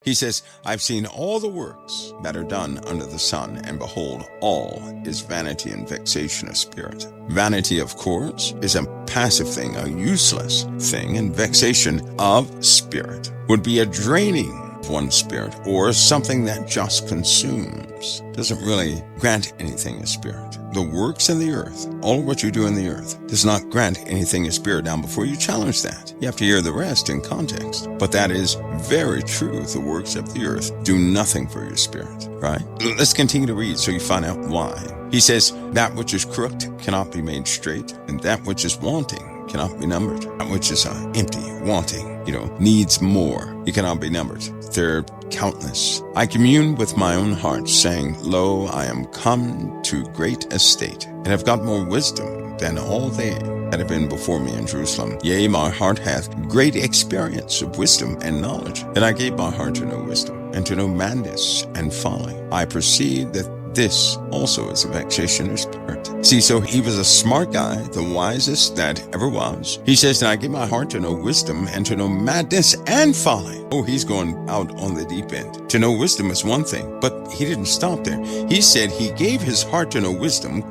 He says, I've seen all the works that are done under the sun, and behold, all is vanity and vexation of spirit. Vanity, of course, is a passive thing, a useless thing, and vexation of spirit would be a draining of one's spirit, or something that just consumes. Doesn't really grant anything as spirit. The works in the earth, all what you do in the earth, does not grant anything as spirit. Now, before you challenge that, you have to hear the rest in context. But that is very true. The works of the earth do nothing for your spirit, right? Let's continue to read so you find out why. He says, that which is crooked cannot be made straight, and that which is wanting cannot be numbered. That which is empty, wanting, needs more. It cannot be numbered. They're countless. I commune with my own heart, saying, Lo, I am come to great estate, and have got more wisdom than all they that have been before me in Jerusalem. Yea, my heart hath great experience of wisdom and knowledge. And I gave my heart to know wisdom, and to know madness and folly. I perceive that this also is a vexation of spirit. See, so he was a smart guy, the wisest that ever was. He says, and I give my heart to know wisdom and to know madness and folly. Oh, he's going out on the deep end. To know wisdom is one thing, but he didn't stop there. He said he gave his heart to know wisdom,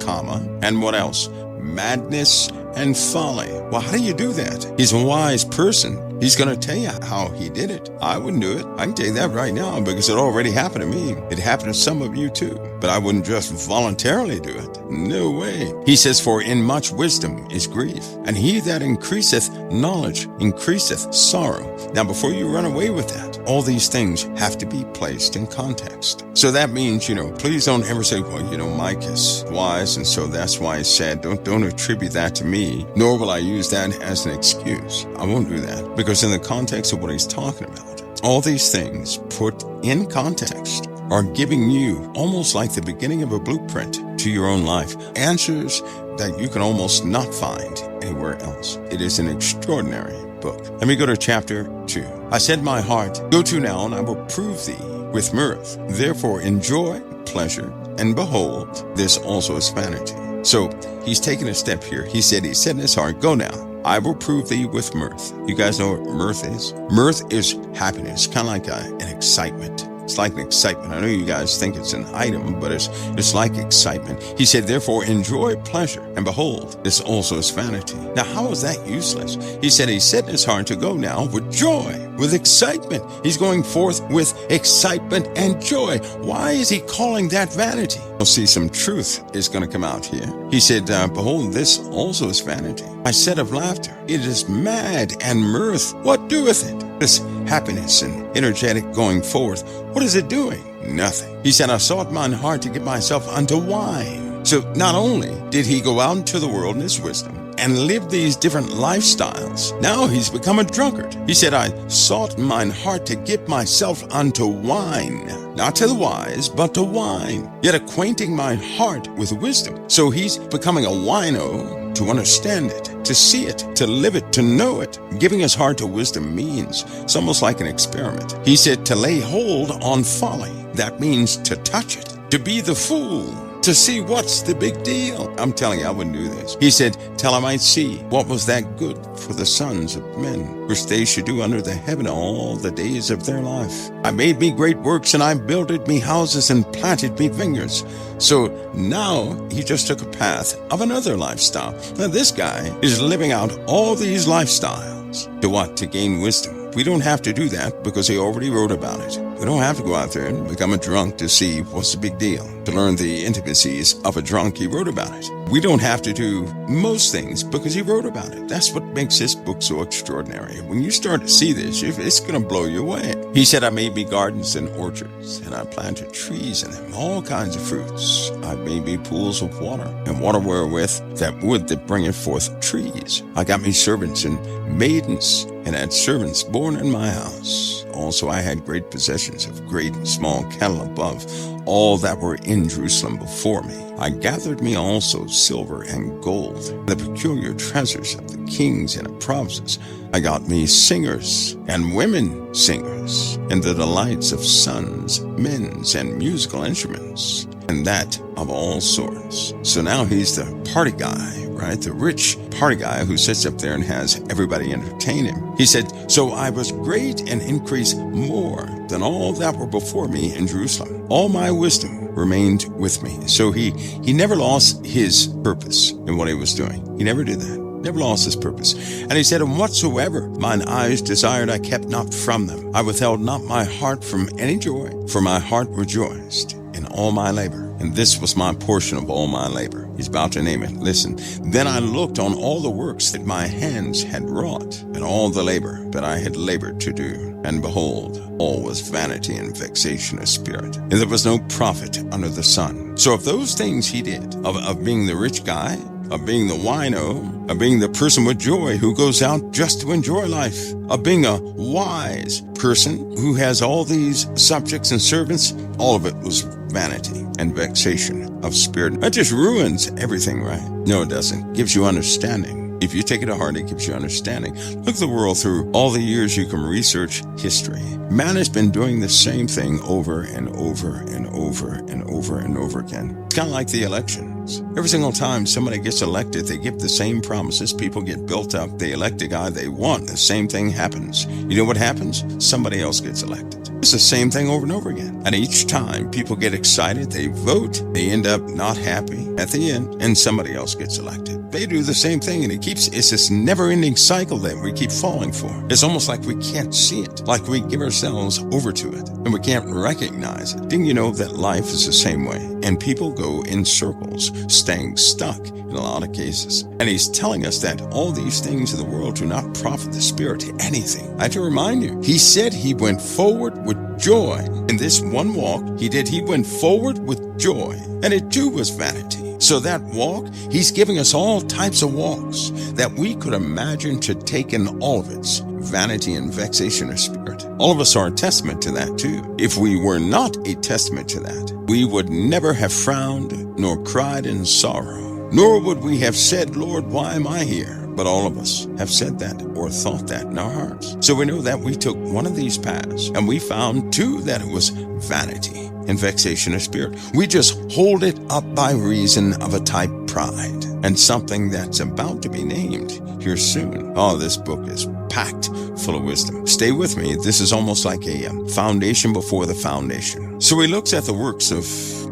and what else? Madness and folly. Well, how do you do that? He's a wise person. He's going to tell you how he did it. I wouldn't do it. I can tell you that right now because it already happened to me. It happened to some of you too. But I wouldn't just voluntarily do it. No way. He says, for in much wisdom is grief, and he that increaseth knowledge increaseth sorrow. Now, before you run away with that, all these things have to be placed in context. So that means, please don't ever say, well, Mike is wise, and so that's why he's sad. Don't attribute that to me, nor will I use that as an excuse. I won't do that. Because in the context of what he's talking about, all these things put in context are giving you almost like the beginning of a blueprint to your own life. Answers that you can almost not find anywhere else. It is an extraordinary book. Let me go to chapter 2. I said, my heart, go to now, and I will prove thee with mirth. Therefore enjoy pleasure, and behold, this also is vanity. So he's taking a step here. He said in his heart, go now. I will prove thee with mirth. You guys know what mirth is? Mirth is happiness, kind of like an excitement. It's like an excitement. I know you guys think it's an item, but it's like excitement. He said, therefore enjoy pleasure, and behold, this also is vanity. Now, how is that useless? He said he set in his heart to go now with joy, with excitement. He's going forth with excitement and joy. Why is he calling that vanity? We'll see some truth is going to come out here. He said, behold, this also is vanity. I said of laughter, it is mad, and mirth, what doeth it? This happiness and energetic going forth, what is it doing? Nothing. He said, I sought mine heart to give myself unto wine. So not only did he go out into the world in his wisdom and live these different lifestyles, now he's become a drunkard. He said, I sought mine heart to give myself unto wine, not to the wise, but to wine, yet acquainting my heart with wisdom. So he's becoming a wino to understand it, to see it, to live it, to know it. Giving his heart to wisdom means it's almost like an experiment. He said to lay hold on folly. That means to touch it, to be the fool, to see what's the big deal. I'm telling you, I wouldn't do this. He said, till I might see what was that good for the sons of men, which they should do under the heaven all the days of their life. I made me great works, and I builded me houses and planted me vineyards. So now he just took a path of another lifestyle. Now this guy is living out all these lifestyles. To what? To gain wisdom. We don't have to do that because he already wrote about it. We don't have to go out there and become a drunk to see what's the big deal. To learn the intimacies of a drunk, he wrote about it. We don't have to do most things because he wrote about it. That's what makes this book so extraordinary. When you start to see this, it's going to blow you away. He said, I made me gardens and orchards, and I planted trees in them, all kinds of fruits. I made me pools of water, and water wherewith that wood that bringeth forth trees. I got me servants and maidens, and had servants born in my house. Also I had great possessions of great and small cattle above all that were in Jerusalem before me. I gathered me also silver and gold, the peculiar treasures of the kings and of provinces. I got me singers and women singers, and the delights of sons, men's, and musical instruments, and that of all sorts. So now he's the party guy, right? The rich party guy who sits up there and has everybody entertain him. He said, so I was great and increased more than all that were before me in Jerusalem. All my wisdom remained with me. So he never lost his purpose in what he was doing. He never did that. Never lost his purpose. And he said, and whatsoever mine eyes desired, I kept not from them. I withheld not my heart from any joy, for my heart rejoiced in all my labor. And this was my portion of all my labor. He's about to name it. Listen. Then I looked on all the works that my hands had wrought, and all the labor that I had labored to do. And behold, all was vanity and vexation of spirit. And there was no profit under the sun. So of those things he did, of being the rich guy, of being the wino, of being the person with joy who goes out just to enjoy life, of being a wise person who has all these subjects and servants, all of it was vanity and vexation of spirit. That just ruins everything, right? No, it doesn't. It gives you understanding. If you take it to heart, it gives you understanding. Look at the world through all the years you can research history. Man has been doing the same thing over and over and over and over and over again. It's kind of like the elections. Every single time somebody gets elected, they give the same promises. People get built up. They elect a guy they want. The same thing happens. You know what happens? Somebody else gets elected. It's the same thing over and over again. And each time people get excited, they vote, they end up not happy at the end, and somebody else gets elected. They do the same thing, and it's this never-ending cycle that we keep falling for. It's almost like we can't see it, like we give ourselves over to it, and we can't recognize it. Didn't you know that life is the same way? And people go in circles, staying stuck in a lot of cases. And he's telling us that all these things in the world do not profit the spirit anything. I have to remind you, he said he went forward with joy. In this one walk he went forward with joy, and it too was vanity. So that walk, he's giving us all types of walks that we could imagine to take in all of its vanity and vexation of spirit. All of us are a testament to that too. If we were not a testament to that, we would never have frowned nor cried in sorrow, nor would we have said, Lord, why am I here? But all of us have said that or thought that in our hearts. So we know that we took one of these paths, and we found too that it was vanity and vexation of spirit. We just hold it up by reason of a type pride and something that's about to be named here soon. Oh, this book is packed full of wisdom. Stay with me. This is almost like a foundation before the foundation. So he looks at the works of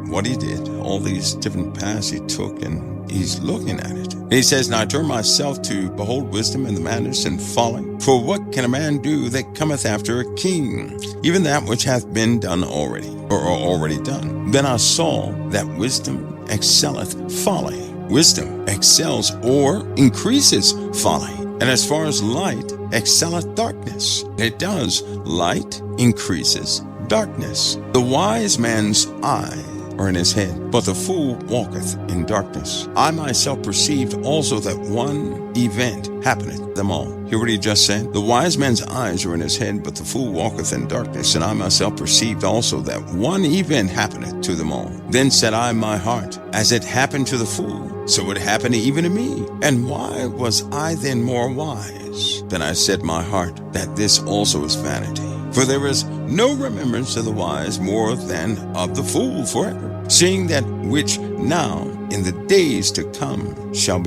what he did, all these different paths he took, and he's looking at it. And he says, now I turn myself to behold wisdom and the madness and folly. For what can a man do that cometh after a king? Even that which hath been done already, or already done. Then I saw that wisdom excelleth folly. Wisdom excels or increases folly. And as far as light excelleth darkness. It does. Light increases darkness. The wise man's eye are in his head, but the fool walketh in darkness. I myself perceived also that one event happeneth them all. Hear what he just said? The wise man's eyes are in his head, but the fool walketh in darkness. And I myself perceived also that one event happeneth to them all. Then said I in my heart, as it happened to the fool, so it happened even to me. And why was I then more wise? Then I said in my heart, that this also is vanity. For there is no remembrance of the wise more than of the fool forever. Seeing that which now in the days to come shall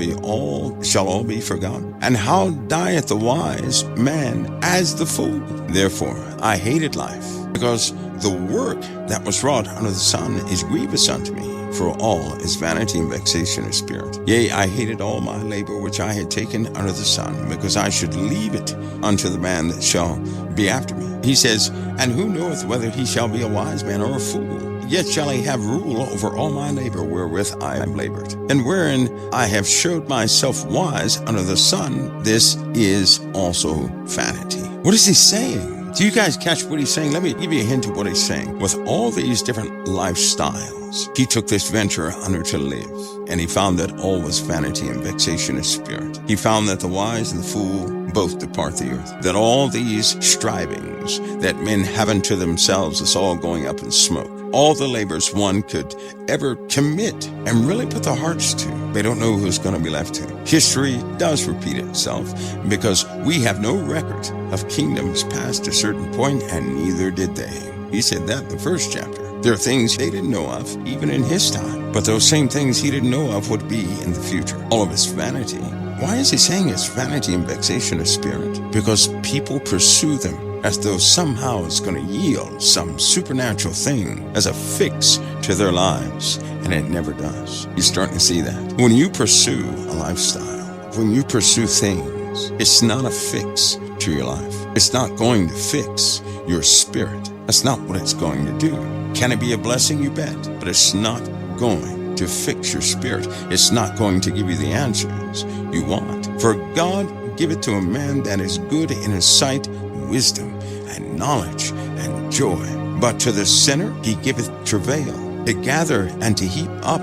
all be forgotten. And how dieth the wise man as the fool? Therefore I hated life, because the work that was wrought under the sun is grievous unto me. For all is vanity and vexation of spirit. Yea, I hated all my labor which I had taken under the sun, because I should leave it unto the man that shall be after me. He says, and who knoweth whether he shall be a wise man or a fool? Yet shall he have rule over all my labor wherewith I have labored, and wherein I have showed myself wise under the sun. This is also vanity. What is he saying? Do you guys catch what he's saying? Let me give you a hint of what he's saying. With all these different lifestyles, he took this venture under to live, and he found that all was vanity and vexation of spirit. He found that the wise and the fool both depart the earth, that all these strivings that men have unto themselves is all going up in smoke. All the labors one could ever commit and really put their hearts to, they don't know who's going to be left to. History does repeat itself, because we have no record of kingdoms past a certain point, and neither did they. He said that in the first chapter. There are things they didn't know of, even in his time, but those same things he didn't know of would be in the future. All of it's vanity. Why is he saying it's vanity and vexation of spirit? Because people pursue them as though somehow it's going to yield some supernatural thing as a fix to their lives, and it never does. You're starting to see that. When you pursue a lifestyle, when you pursue things, it's not a fix to your life. It's not going to fix your spirit. That's not what it's going to do. Can it be a blessing? You bet. But it's not going to fix your spirit. It's not going to give you the answers you want. For God giveth to a man that is good in his sight wisdom and knowledge and joy. But to the sinner he giveth travail, to gather and to heap up,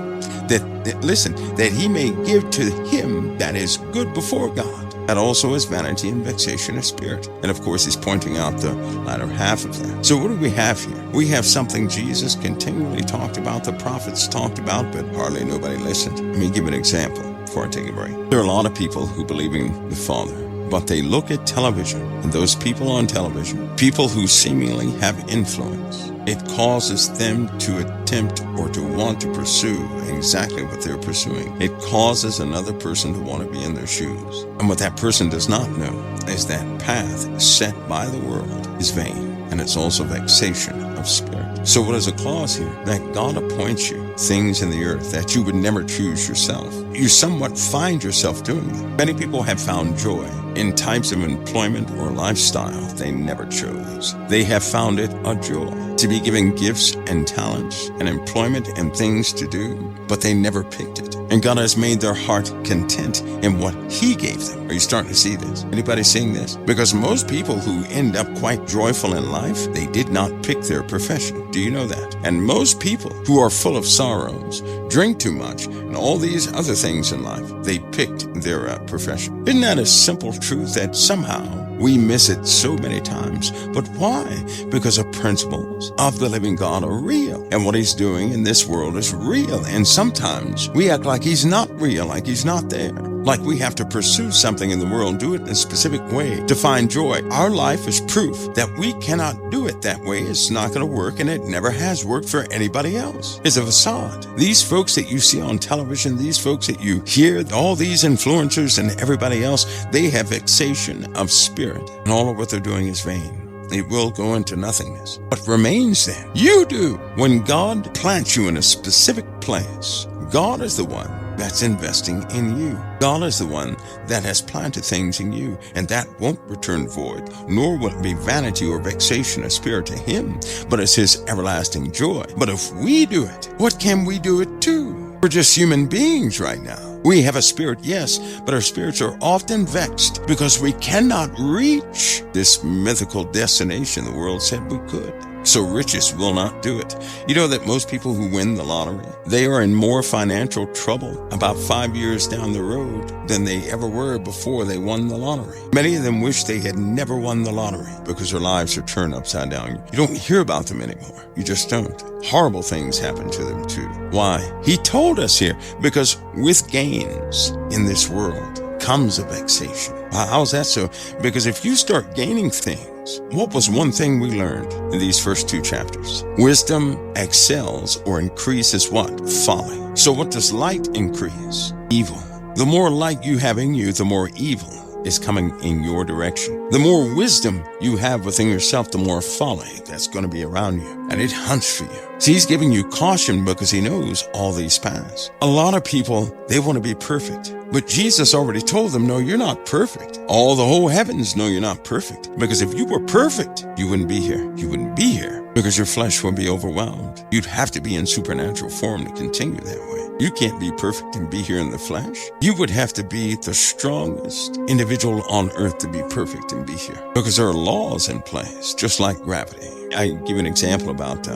that he may give to him that is good before God. That also is vanity and vexation of spirit. And of course, he's pointing out the latter half of that. So what do we have here? We have something Jesus continually talked about, the prophets talked about, but hardly nobody listened. Let me give an example before I take a break. There are a lot of people who believe in the Father, but they look at television, and those people on television, people who seemingly have influence, it causes them to attempt or to want to pursue exactly what they're pursuing. It causes another person to want to be in their shoes. And what that person does not know is that path set by the world is vain, and it's also vexation of spirit. So what is a clause here? That God appoints you things in the earth that you would never choose yourself. You somewhat find yourself doing them. Many people have found joy in types of employment or lifestyle they never chose. They have found it a joy to be given gifts and talents and employment and things to do, but they never picked it. And God has made their heart content in what He gave them. Are you starting to see this? Anybody seeing this? Because most people who end up quite joyful in life, they did not pick their profession. Do you know that? And most people who are full of sorrows, drink too much, and all these other things in life, they picked their profession. Isn't that a simple truth that somehow we miss it so many times? But why? Because the principles of the living God are real. And what He's doing in this world is real. And sometimes we act like He's not real, like He's not there. Like we have to pursue something in the world, do it in a specific way to find joy. Our life is proof that we cannot do it that way. It's not going to work, and it never has worked for anybody else. It's a facade. These folks that you see on television, these folks that you hear, all these influencers and everybody else, they have vexation of spirit, and all of what they're doing is vain. It will go into nothingness. What remains then? You do. When God plants you in a specific place, God is the one that's investing in you. God is the one that has planted things in you, and that won't return void, nor will it be vanity or vexation of spirit to Him, but it's His everlasting joy. But if we do it, what can we do it to? We're just human beings right now. We have a spirit, yes, but our spirits are often vexed because we cannot reach this mythical destination the world said we could. So riches will not do it. You know that most people who win the lottery, they are in more financial trouble about 5 years down the road than they ever were before they won the lottery. Many of them wish they had never won the lottery because their lives are turned upside down. You don't hear about them anymore. You just don't. Horrible things happen to them too. Why? He told us here, because with gains in this world comes a vexation. How's that so? Because if you start gaining things, what was one thing we learned in these first 2 chapters? Wisdom excels or increases what? Folly. So what does light increase? Evil. The more light you have in you, the more evil is coming in your direction. The more wisdom you have within yourself, the more folly that's going to be around you. And it hunts for you. See, He's giving you caution because He knows all these paths. A lot of people, they want to be perfect. But Jesus already told them, no, you're not perfect. All the whole heavens know you're not perfect. Because if you were perfect, you wouldn't be here. You wouldn't be here because your flesh would be overwhelmed. You'd have to be in supernatural form to continue that way. You can't be perfect and be here in the flesh. You would have to be the strongest individual on earth to be perfect and be here. Because there are laws in place, just like gravity. I give an example about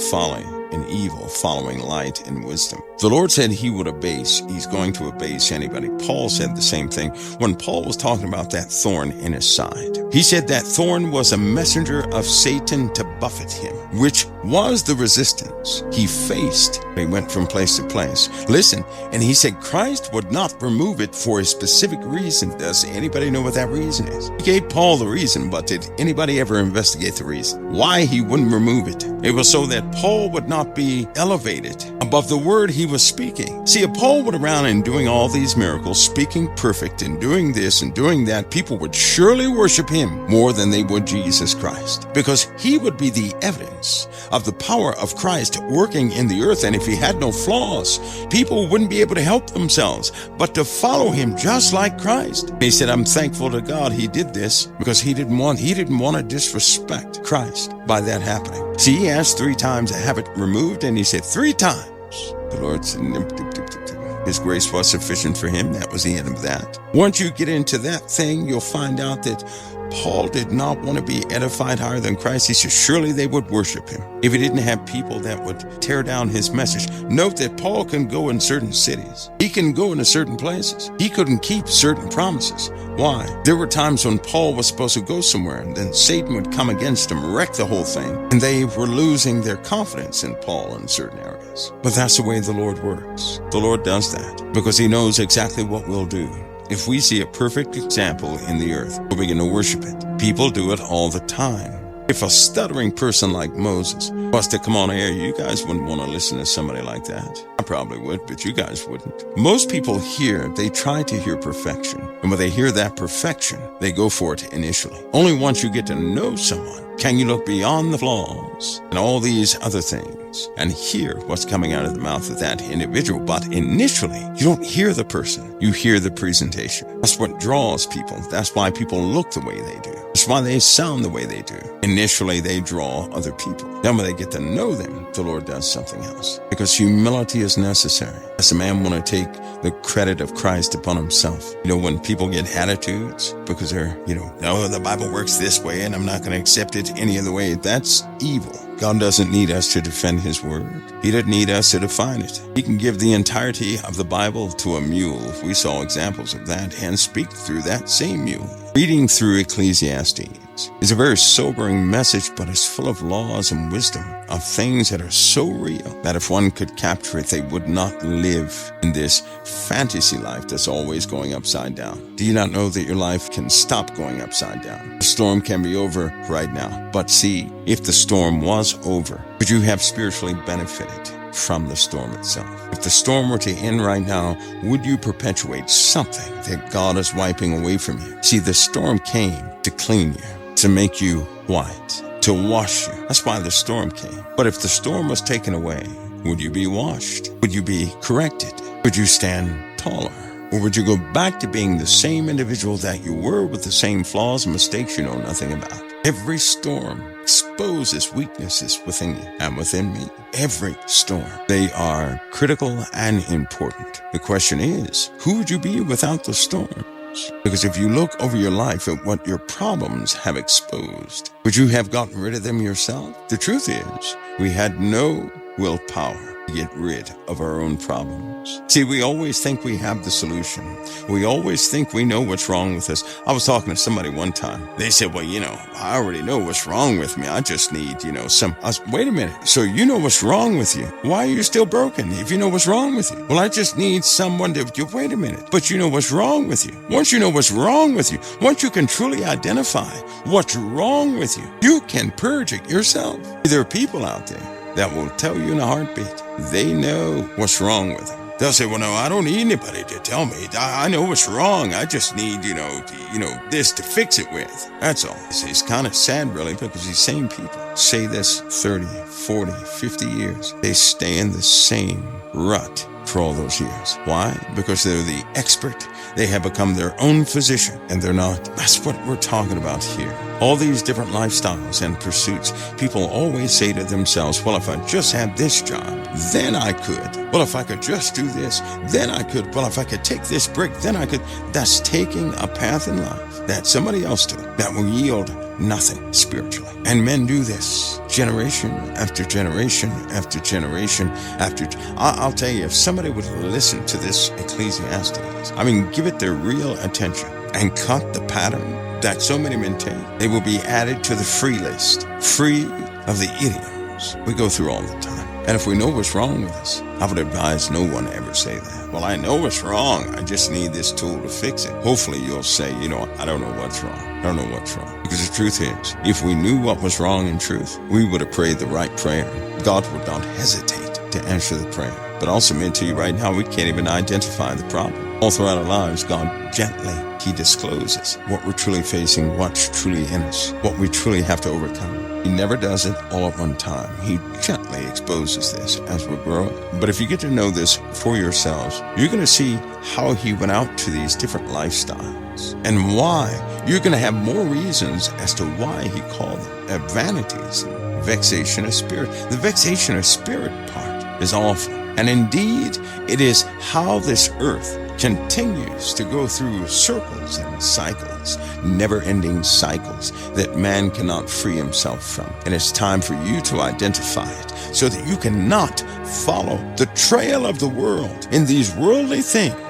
folly and evil following light and wisdom. The Lord said He would abase. He's going to abase anybody. Paul said the same thing when Paul was talking about that thorn in his side. He said that thorn was a messenger of Satan to buffet him, which was the resistance he faced. He went from place to place. Listen, and he said Christ would not remove it for a specific reason. Does anybody know what that reason is? He gave Paul the reason, but did anybody ever investigate the reason? Why He wouldn't remove it? It was so that Paul would not be elevated above the word he was speaking. See, if Paul went around and doing all these miracles, speaking perfect and doing this and doing that, people would surely worship him more than they would Jesus Christ, because he would be the evidence of the power of Christ working in the earth. And if he had no flaws, people wouldn't be able to help themselves but to follow him just like Christ. He said, I'm thankful to God he did this, because he didn't want to disrespect Christ by that happening. See, he asked 3 times to have it removed, and he said 3 times. The Lord said, his grace was sufficient for him. That was the end of that. Once you get into that thing, you'll find out that Paul did not want to be edified higher than Christ. He said, surely they would worship him if he didn't have people that would tear down his message. Note that Paul can go in certain cities. He can go into certain places. He couldn't keep certain promises. Why? There were times when Paul was supposed to go somewhere, and then Satan would come against him, wreck the whole thing, and they were losing their confidence in Paul in certain areas. But that's the way the Lord works. The Lord does that because he knows exactly what we'll do. If we see a perfect example in the earth, we'll begin to worship it. People do it all the time. If a stuttering person like Moses was to come on air, you guys wouldn't want to listen to somebody like that. I probably would, but you guys wouldn't. Most people they try to hear perfection. And when they hear that perfection, they go for it initially. Only once you get to know someone can you look beyond the flaws and all these other things and hear what's coming out of the mouth of that individual. But initially, you don't hear the person, you hear the presentation. That's what draws people. That's why people look the way they do. That's why they sound the way they do. Initially, they draw other people. Then when they get to know them, the Lord does something else. Because humility is necessary. Does a man want to take the credit of Christ upon himself? When people get attitudes because they're, no, the Bible works this way and I'm not going to accept it any other way. That's evil. God doesn't need us to defend his word. He doesn't need us to define it. He can give the entirety of the Bible to a mule. We saw examples of that, and speak through that same mule. Reading through Ecclesiastes is a very sobering message, but it's full of laws and wisdom of things that are so real that if one could capture it, they would not live in this fantasy life that's always going upside down. Do you not know that your life can stop going upside down? The storm can be over right now. But see, if the storm was over, would you have spiritually benefited from the storm itself? If the storm were to end right now, would you perpetuate something that God is wiping away from you? See, the storm came to clean you, to make you white, to wash you. That's why the storm came. But if the storm was taken away, would you be washed? Would you be corrected? Would you stand taller? Or would you go back to being the same individual that you were with the same flaws and mistakes you know nothing about? Every storm exposes weaknesses within you and within me. Every storm. They are critical and important. The question is, who would you be without the storms? Because if you look over your life at what your problems have exposed, would you have gotten rid of them yourself? The truth is, we had no willpower to get rid of our own problems. See, we always think we have the solution. We always think we know what's wrong with us. I was talking to somebody one time. They said, well, I already know what's wrong with me. I just need, wait a minute. So you know what's wrong with you. Why are you still broken if you know what's wrong with you? Well, I just need someone to, wait a minute. But you know what's wrong with you. Once you know what's wrong with you, once you can truly identify what's wrong with you, you can purge it yourself. There are people out there that will tell you in a heartbeat. They know what's wrong with them. They'll say, well, no, I don't need anybody to tell me. I know what's wrong. I just need, this to fix it with. That's all. It's kind of sad, really, because these same people say this 30, 40, 50 years. They stay in the same rut for all those years. Why? Because they're the expert. They have become their own physician, and they're not. That's what we're talking about here. All these different lifestyles and pursuits, people always say to themselves, well, if I just had this job, then I could. Well, if I could just do this, then I could. Well, if I could take this brick, then I could. That's taking a path in life that somebody else took that will yield nothing spiritually. And men do this generation after generation after generation after. I'll tell you, if somebody would listen to this Ecclesiastes, give it their real attention and cut the pattern that so many men take, they will be added to the free list, free of the idioms we go through all the time. And if we know what's wrong with us, I would advise no one ever say that. well, I know it's wrong. I just need this tool to fix it. Hopefully you'll say, I don't know what's wrong. I don't know what's wrong. Because the truth is, if we knew what was wrong in truth, we would have prayed the right prayer. God would not hesitate to answer the prayer. But I'll submit to you right now, we can't even identify the problem. All throughout our lives, God gently, He discloses what we're truly facing, what's truly in us, what we truly have to overcome. He never does it all at one time. He gently exposes this as we're growing. But if you get to know this for yourselves, you're going to see how He went out to these different lifestyles and why. You're going to have more reasons as to why He called them vanities and vexation of spirit. The vexation of spirit part is awful. And indeed, it is how this earth continues to go through circles and cycles, never-ending cycles that man cannot free himself from. And it's time for you to identify it so that you cannot follow the trail of the world in these worldly things.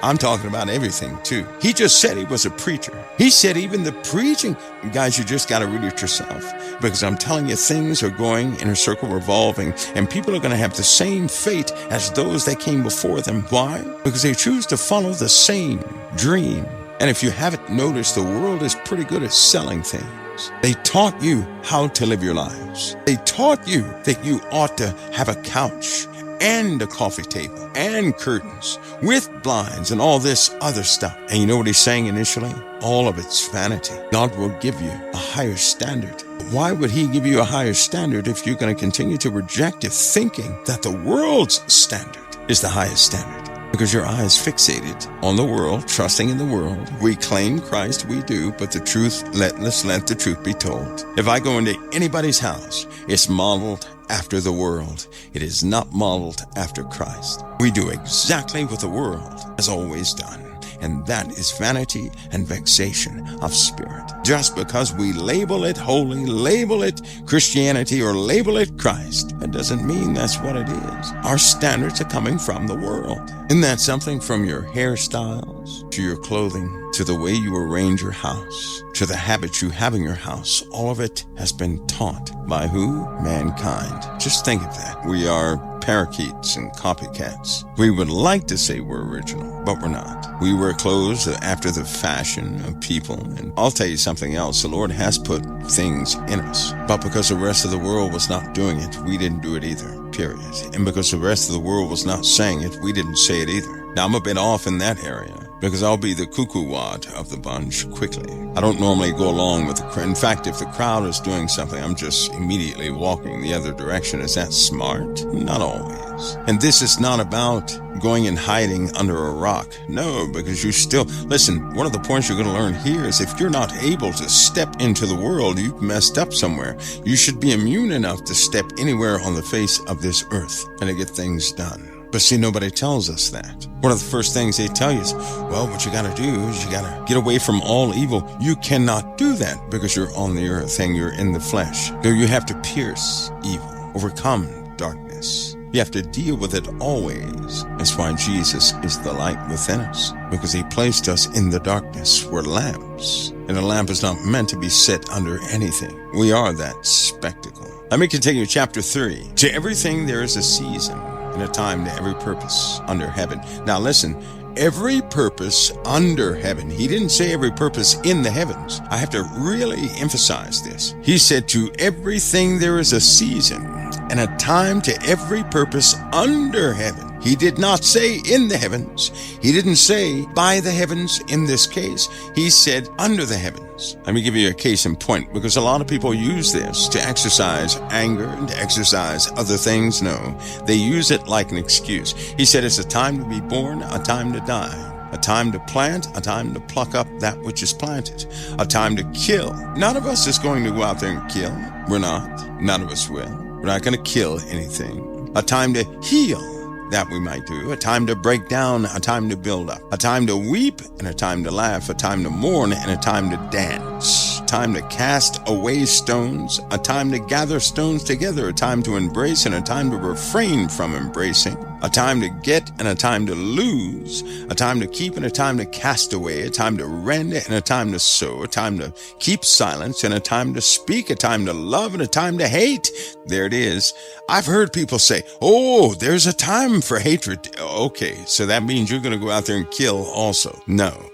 I'm talking about everything too. He just said he was a preacher. He said even the preaching, guys, you just got to read it yourself, because I'm telling you, things are going in a circle revolving, and people are going to have the same fate as those that came before them. Why? Because they choose to follow the same dream. And if you haven't noticed, the world is pretty good at selling things. They taught you how to live your lives. They taught you that you ought to have a couch and a coffee table and curtains with blinds and all this other stuff. And you know what He's saying initially? All of it's vanity. God will give you a higher standard. Why would He give you a higher standard if you're going to continue to reject it, thinking that the world's standard is the highest standard? Because your eye is fixated on the world, trusting in the world. We claim Christ, we do, but the truth, let's let the truth be told. If I go into anybody's house, it's modeled after the world. It is not modeled after Christ. We do exactly what the world has always done. And that is vanity and vexation of spirit. Just because we label it holy, label it Christianity, or label it Christ, that doesn't mean that's what it is. Our standards are coming from the world. Isn't that something? From your hairstyles, to your clothing, to the way you arrange your house, to the habits you have in your house. All of it has been taught by who? Mankind. Just think of that. We are parakeets and copycats. We would like to say we're original, but we're not. We wear clothes after the fashion of people. And I'll tell you something else. The Lord has put things in us, but because the rest of the world was not doing it, we didn't do it either, period. And because the rest of the world was not saying it, we didn't say it either. Now, I'm a bit off in that area, because I'll be the cuckoo wad of the bunch quickly. I don't normally go along with the crowd. In fact, if the crowd is doing something, I'm just immediately walking the other direction. Is that smart? Not always. And this is not about going and hiding under a rock. No, because you still, listen, one of the points you're going to learn here is if you're not able to step into the world, you've messed up somewhere. You should be immune enough to step anywhere on the face of this earth and to get things done. But see, nobody tells us that. One of the first things they tell you is, well, what you got to do is you got to get away from all evil. You cannot do that because you're on the earth and you're in the flesh. So you have to pierce evil, overcome darkness. You have to deal with it always. That's why Jesus is the light within us, because He placed us in the darkness. We're lamps, and a lamp is not meant to be set under anything. We are that spectacle. Let me continue chapter 3. To everything there is a season, and a time to every purpose under heaven. Now listen, every purpose under heaven. He didn't say every purpose in the heavens. I have to really emphasize this. He said to everything there is a season and a time to every purpose under heaven. He did not say in the heavens. He didn't say by the heavens in this case. He said under the heavens. Let me give you a case in point, because a lot of people use this to exercise anger and to exercise other things. No, they use it like an excuse. He said it's a time to be born, a time to die, a time to plant, a time to pluck up that which is planted, a time to kill. None of us is going to go out there and kill. We're not. None of us will. We're not going to kill anything. A time to heal. That we might do. A time to break down, a time to build up, a time to weep and a time to laugh, a time to mourn and a time to dance. time to cast away stones, a time to gather stones together, a time to embrace and a time to refrain from embracing, a time to get and a time to lose, a time to keep and a time to cast away, a time to rend and a time to sow, a time to keep silence and a time to speak, a time to love and a time to hate. There it is. I've heard people say, oh, there's a time for hatred. Okay, so that means you're going to go out there and kill also. No.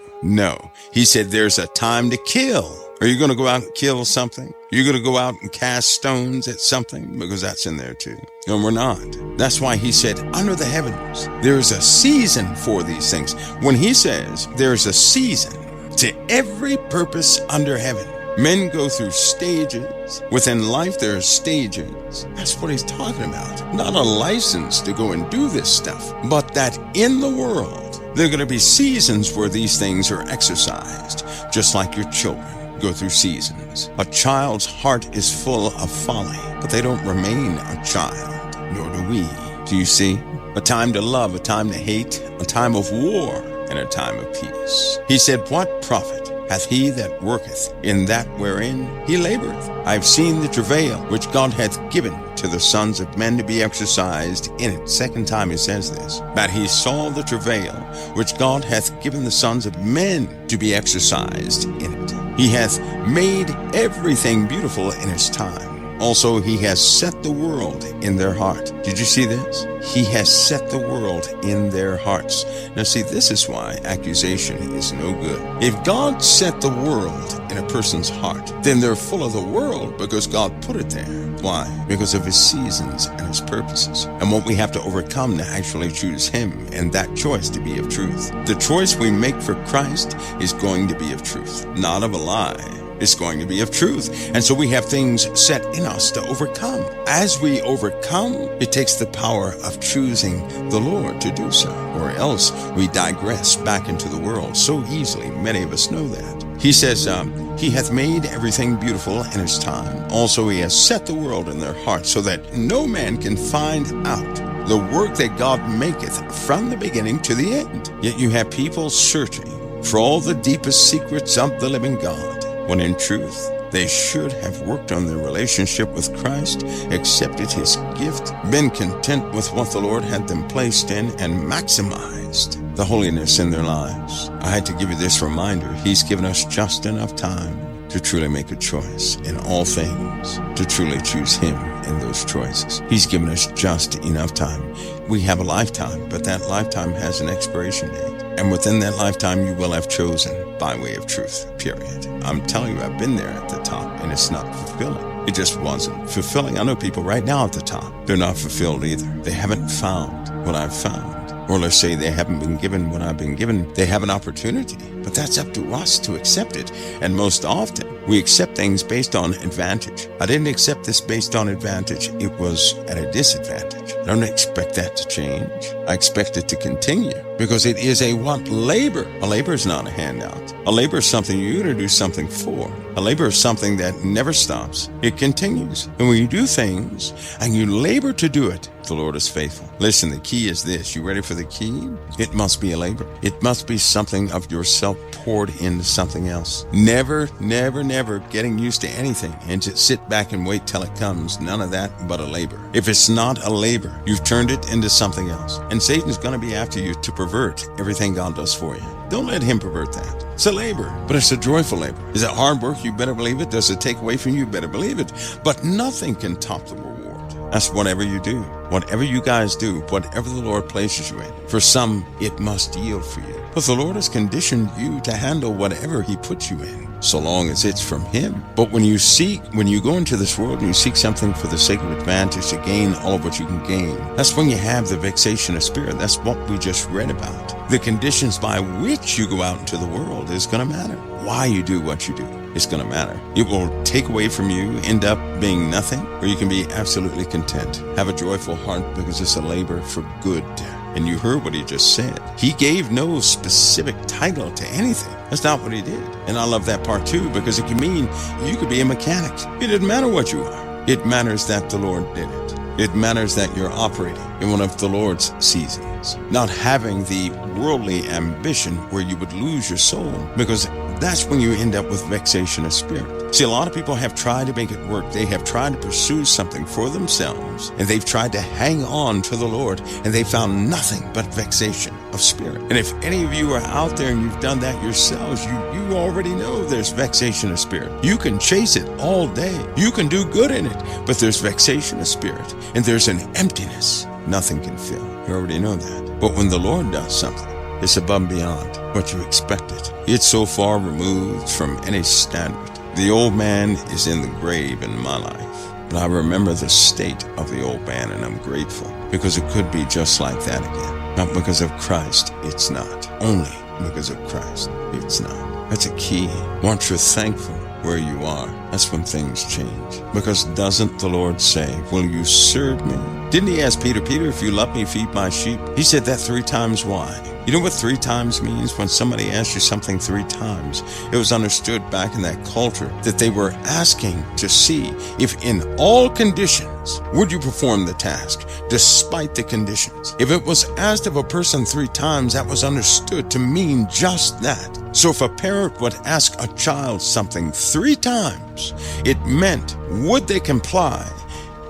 He said there's a time to kill. Are you going to go out and kill something? You're going to go out and cast stones at something? Because that's in there too. And we're not. That's why he said, under the heavens, there's a season for these things. When he says there's a season to every purpose under heaven, men go through stages. Within life, there are stages. That's what he's talking about. Not a license to go and do this stuff, but that in the world, there are going to be seasons where these things are exercised, just like your children go through seasons. A child's heart is full of folly, but they don't remain a child, nor do we. Do you see? A time to love, a time to hate, a time of war, and a time of peace. He said, what profit hath he that worketh in that wherein he laboreth? I have seen the travail which God hath given to the sons of men to be exercised in it. Second time he says this, that he saw the travail which God hath given the sons of men to be exercised in it. He hath made everything beautiful in his time. Also, he has set the world in their heart. Did you see this? He has set the world in their hearts. Now see, this is why accusation is no good. If God set the world in a person's heart, then they're full of the world because God put it there. Why? Because of his seasons and his purposes. And what we have to overcome to actually choose him and that choice to be of truth. The choice we make for Christ is going to be of truth, not of a lie. It's going to be of truth. And so we have things set in us to overcome. As we overcome, it takes the power of choosing the Lord to do so, or else we digress back into the world so easily. Many of us know that. He says, he hath made everything beautiful in his time. Also, he has set the world in their hearts so that no man can find out the work that God maketh from the beginning to the end. Yet you have people searching for all the deepest secrets of the living God, when in truth, they should have worked on their relationship with Christ, accepted his gift, been content with what the Lord had them placed in, and maximized the holiness in their lives. I had to give you this reminder. He's given us just enough time to truly make a choice in all things, to truly choose him in those choices. He's given us just enough time. We have a lifetime, but that lifetime has an expiration date. And within that lifetime, you will have chosen by way of truth, period. I'm telling you, I've been there at the top, and it's not fulfilling. It just wasn't fulfilling. I know people right now at the top, they're not fulfilled either. They haven't found what I've found. Or let's say they haven't been given what I've been given. They have an opportunity, but that's up to us to accept it. And most often, we accept things based on advantage. I didn't accept this based on advantage. It was at a disadvantage. I don't expect that to change. I expect it to continue because it is a what? Labor. A labor is not a handout. A labor is something you're going to do something for. A labor is something that never stops. It continues. And when you do things and you labor to do it, the Lord is faithful. Listen, the key is this. You ready for the key? It must be a labor. It must be something of yourself poured into something else. Never getting used to anything and just sit back and wait till it comes. None of that but a labor. If it's not a labor, you've turned it into something else. And Satan's going to be after you to pervert everything God does for you. Don't let him pervert that. It's a labor, but it's a joyful labor. Is it hard work? You better believe it. Does it take away from you? You better believe it. But nothing can top the reward. That's whatever you do. Whatever you guys do, whatever the Lord places you in. For some, it must yield for you. But the Lord has conditioned you to handle whatever he puts you in, so long as it's from him. But when you go into this world and you seek something for the sake of advantage to gain all of what you can gain, that's when you have the vexation of spirit. That's what we just read about. The conditions by which you go out into the world is going to matter. Why you do what you do is going to matter. It will take away from you, end up being nothing, or you can be absolutely content. Have a joyful heart because it's a labor for good. And you heard what he just said. He gave no specific title to anything. That's not what he did. And I love that part too, because it can mean you could be a mechanic. It doesn't matter what you are. It matters that the Lord did it. It matters that you're operating in one of the Lord's seasons, not having the worldly ambition where you would lose your soul, because that's when you end up with vexation of spirit. See, a lot of people have tried to make it work. They have tried to pursue something for themselves, and they've tried to hang on to the Lord, and they found nothing but vexation of spirit. And if any of you are out there and you've done that yourselves, you already know there's vexation of spirit. You can chase it all day. You can do good in it, but there's vexation of spirit, and there's an emptiness nothing can fill. You already know that. But when the Lord does something, it's above and beyond what you expected. It's so far removed from any standard. The old man is in the grave in my life, but I remember the state of the old man, and I'm grateful because it could be just like that again. Not because of Christ, it's not. Only because of Christ, it's not. That's a key. Once you're thankful where you are, that's when things change. Because doesn't the Lord say, will you serve me? Didn't he ask Peter, Peter, if you love me, feed my sheep? He said that 3 times. Why? You know what 3 times means? When somebody asks you something 3 times, it was understood back in that culture that they were asking to see if in all conditions would you perform the task, despite the conditions. If it was asked of a person 3 times, that was understood to mean just that. So if a parent would ask a child something 3 times, it meant would they comply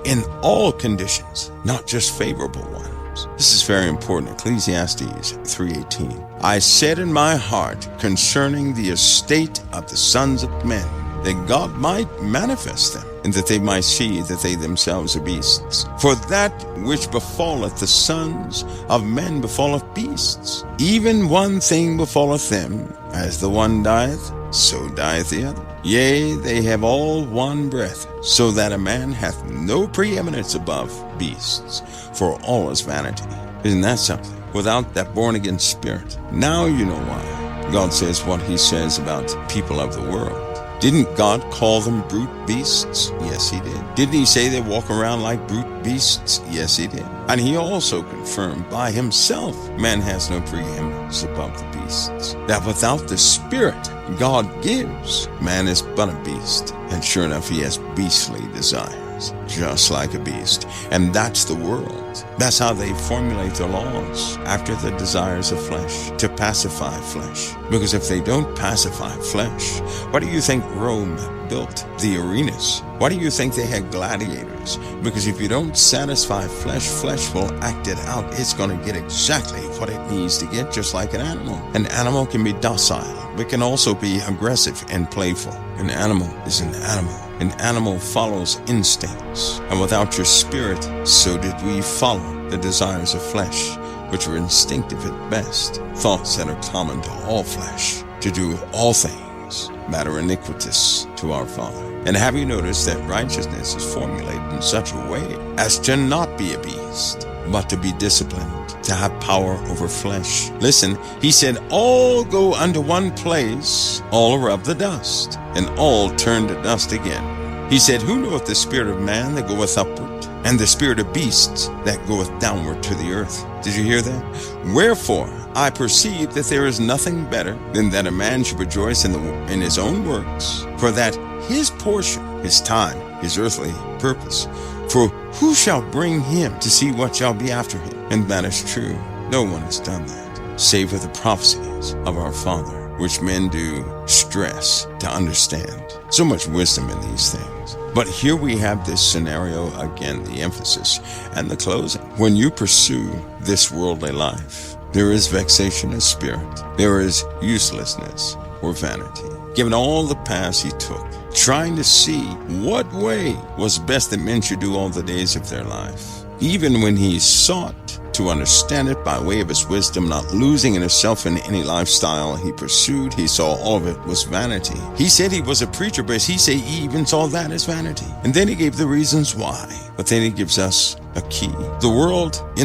in all conditions, not just favorable ones. This is very important. Ecclesiastes 3:18. I said in my heart concerning the estate of the sons of men, that God might manifest them, and that they might see that they themselves are beasts. For that which befalleth the sons of men befalleth beasts. Even one thing befalleth them, as the one dieth, so dieth the other. Yea, they have all one breath, so that a man hath no preeminence above beasts, for all is vanity. Isn't that something? Without that born-again spirit. Now you know why God says what he says about people of the world. Didn't God call them brute beasts? Yes, he did. Didn't he say they walk around like brute beasts? Yes, he did. And he also confirmed by himself, man has no preeminence above the beasts. That without the spirit God gives, man is but a beast. And sure enough, he has beastly desires, just like a beast. And that's the world. That's how they formulate their laws, after the desires of flesh, to pacify flesh. Because if they don't pacify flesh, why do you think Rome built the arenas? Why do you think they had gladiators? Because if you don't satisfy flesh, flesh will act it out. It's going to get exactly what it needs to get, just like an animal. An animal can be docile, but can also be aggressive and playful. An animal is an animal. An animal follows instincts. And without your spirit, so did we follow the desires of flesh, which are instinctive at best, thoughts that are common to all flesh, to do all things that are iniquitous to our Father. And have you noticed that righteousness is formulated in such a way as to not be a beast, but to be disciplined, to have power over flesh? Listen, he said, all go unto one place, all are of the dust, and all turn to dust again. He said, who knoweth the spirit of man that goeth upward, and the spirit of beasts that goeth downward to the earth? Did you hear that? Wherefore I perceive that there is nothing better than that a man should rejoice in his own works, for that his portion, his time, his earthly purpose. For who shall bring him to see what shall be after him? And that is true. No one has done that, save with the prophecies of our Father, which men do stress to understand. So much wisdom in these things. But here we have this scenario again, the emphasis and the closing. When you pursue this worldly life, there is vexation of spirit. There is uselessness or vanity. Given all the paths he took, trying to see what way was best that men should do all the days of their life. Even when he sought to understand it by way of his wisdom, not losing himself in any lifestyle he pursued, he saw all of it was vanity. He said he was a preacher, but he said he even saw that as vanity. And then he gave the reasons why. But then he gives us a key. In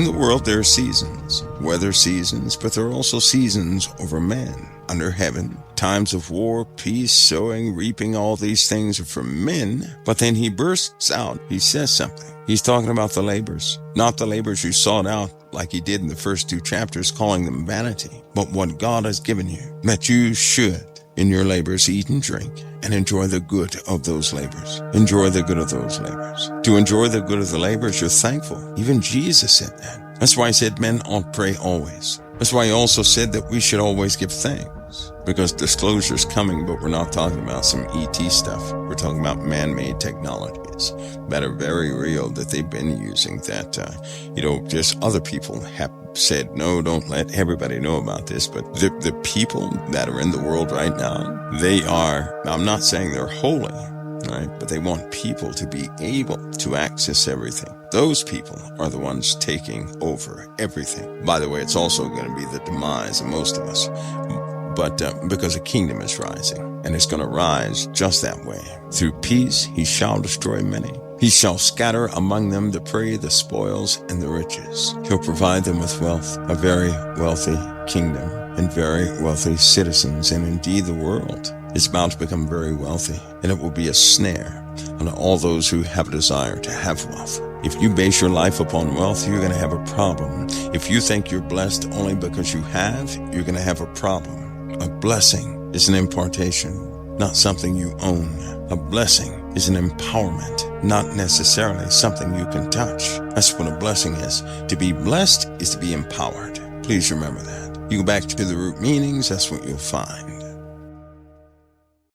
the world, there are seasons, weather seasons, but there are also seasons over men under heaven. Times of war, peace, sowing, reaping, all these things are for men. But then he bursts out, he says something. He's talking about the labors, not the labors you sought out like he did in the first 2 chapters, calling them vanity, but what God has given you, that you should in your labors eat and drink and enjoy the good of those labors. Enjoy the good of those labors. To enjoy the good of the labors, you're thankful. Even Jesus said that. That's why he said men ought to pray always. That's why he also said that we should always give thanks. is. Because disclosure is coming, but we're not talking about some ET stuff. We're talking about man-made technologies that are very real, that they've been using, that, just other people have said, no, don't let everybody know about this. But the people that are in the world right now, I'm not saying they're holy, right? But they want people to be able to access everything. Those people are the ones taking over everything. By the way, it's also going to be the demise of most of us. But because a kingdom is rising, and it's going to rise just that way. Through peace, he shall destroy many. He shall scatter among them the prey, the spoils, and the riches. He'll provide them with wealth, a very wealthy kingdom, and very wealthy citizens. And indeed, the world is about to become very wealthy, and it will be a snare on all those who have a desire to have wealth. If you base your life upon wealth, you're going to have a problem. If you think you're blessed only because you have, you're going to have a problem. A blessing is an impartation, not something you own. A blessing is an empowerment, not necessarily something you can touch. That's what a blessing is. To be blessed is to be empowered. Please remember that. You go back to the root meanings, that's what you'll find.